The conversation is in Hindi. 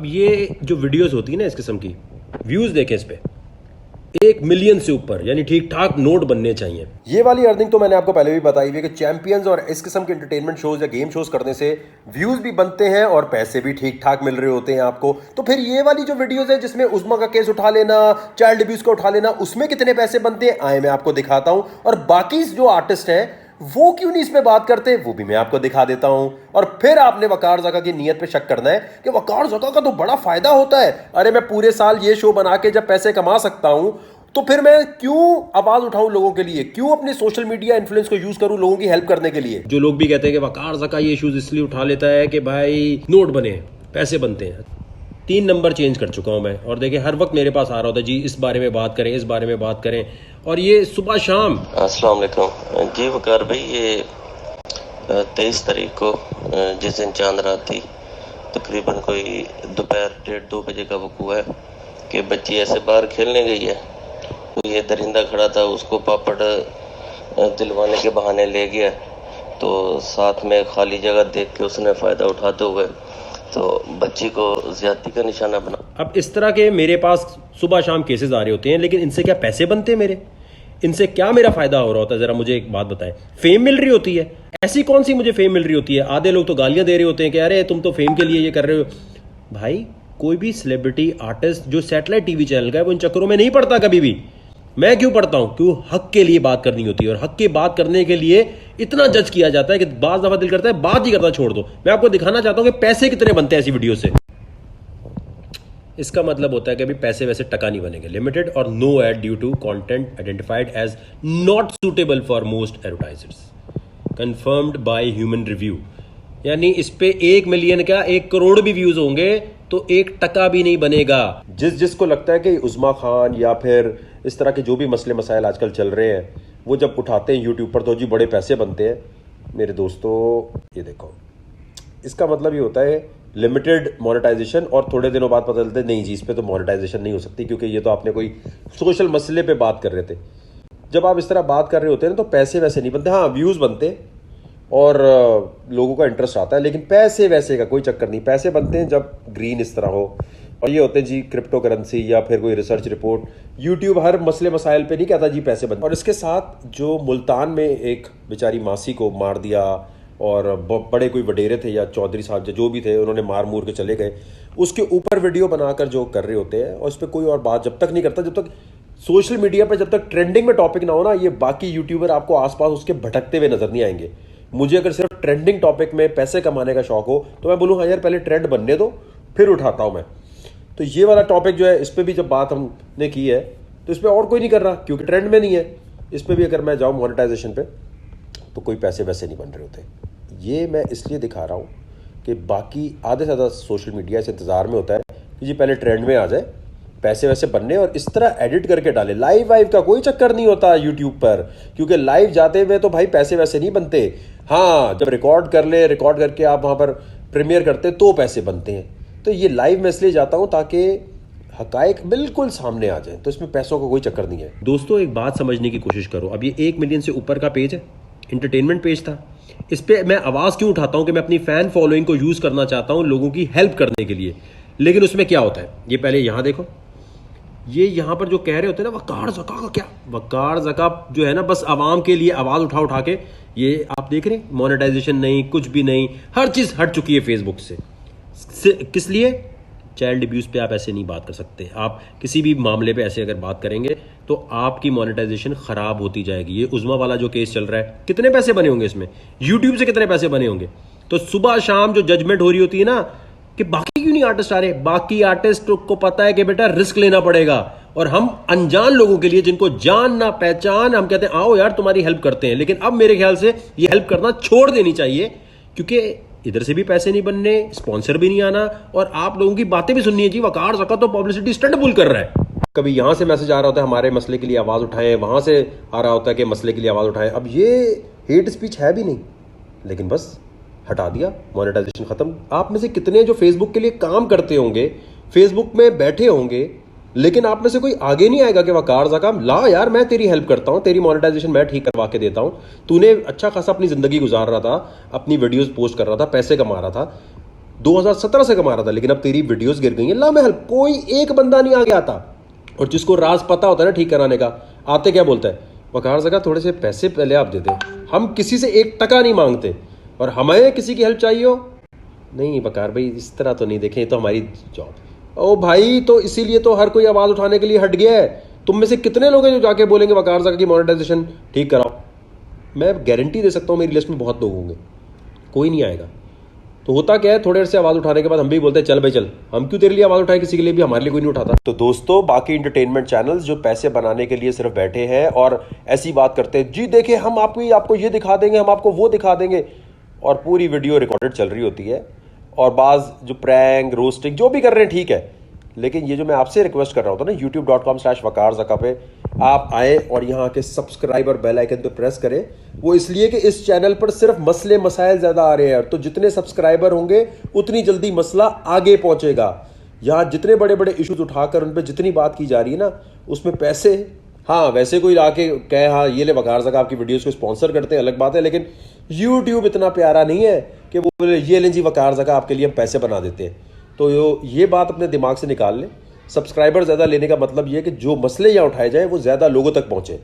अब ये जो वीडियोस होती है ना इस किस्म की, व्यूज देखें इस पे 1 मिलियन से ऊपर, यानी ठीक ठाक नोट बनने चाहिए। ये वाली अर्निंग तो मैंने आपको पहले भी बताई हुई है कि चैंपियंस और इस किस्म के एंटरटेनमेंट शोज या गेम शोज करने से व्यूज भी बनते हैं और पैसे भी ठीक ठाक मिल रहे होते हैं आपको। तो फिर ये वाली जो वीडियोस है जिसमें उस्मा का केस उठा लेना, चाइल्ड अब्यूज का उठा लेना, उसमें कितने पैसे बनते हैं आए मैं आपको दिखाता हूं। और बाकी जो आर्टिस्ट हैं वो क्यों नहीं इसमें बात करते, वो भी मैं आपको दिखा देता हूं। और फिर आपने वकार जका की नीयत पे शक करना है कि वकार जका का तो बड़ा फायदा होता है। अरे मैं पूरे साल ये शो बना के जब पैसे कमा सकता हूं तो फिर मैं क्यों आवाज उठाऊं लोगों के लिए, क्यों अपने सोशल मीडिया इन्फ्लुएंस को यूज करूं लोगों की हेल्प करने के लिए। जो लोग भी कहते हैं कि वकार जका ये इश्यूज इसलिए उठा लेता है कि भाई नोट बने, पैसे बनते हैं। 3 नंबर चेंज कर चुका हूं मैं, और देखिए हर वक्त मेरे पास आ रहा होता है जी इस बारे में बात करें, इस बारे में बात करें, और ये सुबह शाम। अस्सलाम वालेकुम जी वकार भाई, ये 23 तारीख को जिस दिन चांद रात थी, तकरीबन कोई दोपहर 1:30-2 बजे का वक्त हुआ है कि बच्ची ऐसे बाहर खेलने गई है तो ये दरिंदा खड़ा था, उसको पापड़ दिलवाने के बहाने ले गया। तो साथ में खाली जगह देख के उसने फ़ायदा उठाते हुए तो बच्ची को ज्यादती का निशाना बना। अब इस तरह के मेरे पास सुबह शाम केसेस आ रहे होते हैं, लेकिन इनसे क्या पैसे बनते हैं मेरे? इनसे क्या मेरा फायदा हो रहा होता है? जरा मुझे एक बात बताएं। फेम मिल रही होती है, ऐसी कौन सी मुझे फेम मिल रही होती है? आधे लोग तो गालियां दे रहे होते हैं कि अरे तुम तो फेम के लिए ये कर रहे हो। भाई कोई भी सेलिब्रिटी आर्टिस्ट जो सैटेलाइट टीवी चैनल का है वो इन चक्करों में नहीं पड़ता कभी भी। मैं क्यों पढ़ता हूं? क्यों? हक के लिए बात करनी होती है, और हक की बात करने के लिए इतना जज किया जाता है कि बाज दफा दिल करता है बात ही करना छोड़ दो। मैं आपको दिखाना चाहता हूं कि पैसे कितने बनते हैं ऐसी वीडियो से। इसका मतलब होता है कि अभी पैसे वैसे टका नहीं बनेंगे। लिमिटेड और no ad due to content identified as not suitable for most advertisers, confirmed by human review. यानी इस पे 1 मिलियन क्या 1 करोड़ भी व्यूज होंगे तो 1 टका भी नहीं बनेगा। जिसको लगता है कि उस्मा खान या फिर इस तरह के जो भी मसले मसाइल आजकल चल रहे हैं वो जब उठाते हैं यूट्यूब पर तो जी बड़े पैसे बनते हैं। मेरे दोस्तों ये देखो, इसका मतलब ये होता है लिमिटेड मोनेटाइजेशन, और थोड़े दिनों बाद पता चलता है नहीं जी इस पे तो मोनेटाइजेशन नहीं हो सकती क्योंकि ये तो आपने कोई सोशल मसले पे बात कर रहे थे। जब आप इस तरह बात कर रहे होते हैं तो पैसे वैसे नहीं बनते। हाँ व्यूज़ बनते और लोगों का इंटरेस्ट आता है, लेकिन पैसे वैसे का कोई चक्कर नहीं। पैसे बनते हैं जब ग्रीन इस तरह हो, और ये होते हैं जी क्रिप्टो करेंसी या फिर कोई रिसर्च रिपोर्ट। यूट्यूब हर मसले मसाइल पे नहीं कहता जी पैसे बनते। और इसके साथ जो मुल्तान में एक बेचारी मासी को मार दिया, और बड़े कोई वडेरे थे या चौधरी साहब जो भी थे उन्होंने मार मूर के चले गए, उसके ऊपर वीडियो बनाकर जो कर रहे होते हैं, और इस पर कोई और बात जब तक नहीं करता, जब तक सोशल मीडिया पर जब तक ट्रेंडिंग में टॉपिक ना हो ना, ये बाकी यूट्यूबर आपको आसपास उसके भटकते हुए नजर नहीं आएंगे। मुझे अगर सिर्फ ट्रेंडिंग टॉपिक में पैसे कमाने का शौक हो तो मैं बोलूँ हाँ यार पहले ट्रेंड बनने दो फिर उठाता हूँ मैं। तो ये वाला टॉपिक जो है इस पर भी जब बात हमने की है तो इस पर और कोई नहीं कर रहा क्योंकि ट्रेंड में नहीं है। इस पर भी अगर मैं जाऊँ मोनेटाइजेशन पे तो कोई पैसे वैसे नहीं बन रहे होते। ये मैं इसलिए दिखा रहा हूँ कि बाकी आधे से ज़्यादा सोशल मीडिया इस इंतज़ार में होता है कि जी पहले ट्रेंड में आ जाए, पैसे वैसे बनने, और इस तरह एडिट करके डाले। लाइव वाइव का कोई चक्कर नहीं होता यूट्यूब पर, क्योंकि लाइव जाते हुए तो भाई पैसे वैसे नहीं बनते। हाँ जब रिकॉर्ड कर ले, रिकॉर्ड करके आप वहाँ पर प्रीमियर करते तो पैसे बनते हैं। तो ये लाइव मैं इसलिए जाता हूँ ताकि हकायक बिल्कुल सामने आ जाए, तो इसमें पैसों का कोई चक्कर नहीं है। दोस्तों एक बात समझने की कोशिश करो, अब ये 1 मिलियन से ऊपर का पेज है, इंटरटेनमेंट पेज था। इस पे मैं आवाज़ क्यों उठाता हूँ कि मैं अपनी फ़ैन फॉलोइंग को यूज़ करना चाहता हूँ लोगों की हेल्प करने के लिए। लेकिन उसमें क्या होता है, ये पहले यहाँ देखो, ये यहाँ पर जो कह रहे होते हैं ना वकार ज़का का, क्या वकार ज़का जो है ना, बस आवाम के लिए आवाज़ उठा उठा के ये आप देख रहे हैं, मोनेटाइजेशन नहीं, कुछ भी नहीं, हर चीज़ हट चुकी है फेसबुक से। किस लिए? चाइल्ड अब्यूज़ पे आप ऐसे नहीं बात कर सकते। आप किसी भी मामले पे ऐसे अगर बात करेंगे तो आपकी मोनेटाइजेशन ख़राब होती जाएगी। ये उज़्मा वाला जो केस चल रहा है, कितने पैसे बने होंगे इसमें? यूट्यूब से कितने पैसे बने होंगे? तो सुबह शाम जो जजमेंट हो रही होती है ना कि बाकी क्यों नहीं आर्टिस्ट आ रहे, बाकी आर्टिस्ट को पता है कि बेटा रिस्क लेना पड़ेगा, और हम अनजान लोगों के लिए जिनको जान ना पहचान, हम कहते हैं आओ यार तुम्हारी हेल्प करते हैं। लेकिन अब मेरे ख्याल से ये हेल्प करना छोड़ देनी चाहिए, क्योंकि इधर से भी पैसे नहीं बनने, स्पॉन्सर भी नहीं आना, और आप लोगों की बातें भी सुननी है जी वकार ज़का तो पब्लिसिटी स्टंट पुल कर रहा है। कभी यहाँ से मैसेज आ रहा होता है हमारे मसले के लिए आवाज़ उठाएं, वहाँ से आ रहा होता है कि मसले के लिए आवाज़ उठाएं। अब ये हेट स्पीच है भी नहीं, लेकिन बस हटा दिया, मोनेटाइजेशन ख़त्म। आप में से कितने जो फेसबुक के लिए काम करते होंगे, फेसबुक में बैठे होंगे, लेकिन आप में से कोई आगे नहीं आएगा कि वकार ज़का ला यार मैं तेरी हेल्प करता हूँ, तेरी मोनेटाइजेशन मैं ठीक करवा के देता हूँ। तूने अच्छा खासा अपनी ज़िंदगी गुजार रहा था, अपनी वीडियोस पोस्ट कर रहा था, पैसे कमा रहा था, 2017 से कमा रहा था, लेकिन अब तेरी वीडियोस गिर गई हैं लामहल, कोई एक बंदा नहीं आगे आता। और जिसको राज पता होता है ना ठीक कराने का, आते क्या बोलता है, वकार जगह थोड़े से पैसे पहले आप दे दें, हम किसी से 1 टका नहीं मांगते, और हमें किसी की हेल्प चाहिए हो, नहीं वकार भाई इस तरह तो नहीं, देखें ये तो हमारी जॉब। ओ भाई, तो इसीलिए तो हर कोई आवाज़ उठाने के लिए हट गया है। तुम में से कितने लोग हैं जो जाके बोलेंगे वकार जगह की मोनेटाइजेशन ठीक कराओ? मैं गारंटी दे सकता हूँ मेरी लिस्ट में बहुत लोग होंगे, कोई नहीं आएगा। तो होता क्या है, थोड़े देर से आवाज़ उठाने के बाद हम भी बोलते हैं चल भाई चल, हम क्यों तेरे लिए आवाज़ उठाए, किसी के लिए भी, हमारे लिए कोई नहीं उठाता। तो दोस्तों, बाकी इंटरटेनमेंट चैनल्स जो पैसे बनाने के लिए सिर्फ बैठे हैं और ऐसी बात करते हैं, जी देखिए हम आपको ये दिखा देंगे, हम आपको वो दिखा देंगे, और पूरी वीडियो रिकॉर्डेड चल रही होती है, और बाज जो प्रैंक रोस्टिंग जो भी कर रहे हैं ठीक है, लेकिन ये जो मैं आपसे रिक्वेस्ट कर रहा होता ना, youtube.com/वकार पे आप आए और यहाँ के सब्सक्राइब और बेल आइकन पे प्रेस करें। वो इसलिए कि इस चैनल पर सिर्फ मसले मसाइल ज़्यादा आ रहे हैं, तो जितने सब्सक्राइबर होंगे उतनी जल्दी मसला आगे पहुँचेगा। यहाँ जितने बड़े बड़े इश्यूज उठाकर उन पर जितनी बात की जा रही है ना, उसमें पैसे, हाँ वैसे कोई आके कहे हाँ ये ले वकार जगह आपकी वीडियोस को स्पॉन्सर करते हैं अलग बात है, लेकिन यूट्यूब इतना प्यारा नहीं है कि वो बोले ये लें जी वकार जगह आपके लिए हम पैसे बना देते हैं। तो ये बात अपने दिमाग से निकाल लें। सब्सक्राइबर ज़्यादा लेने का मतलब ये है कि जो मसले यहाँ उठाए जाए वो ज़्यादा लोगों तक पहुँचे।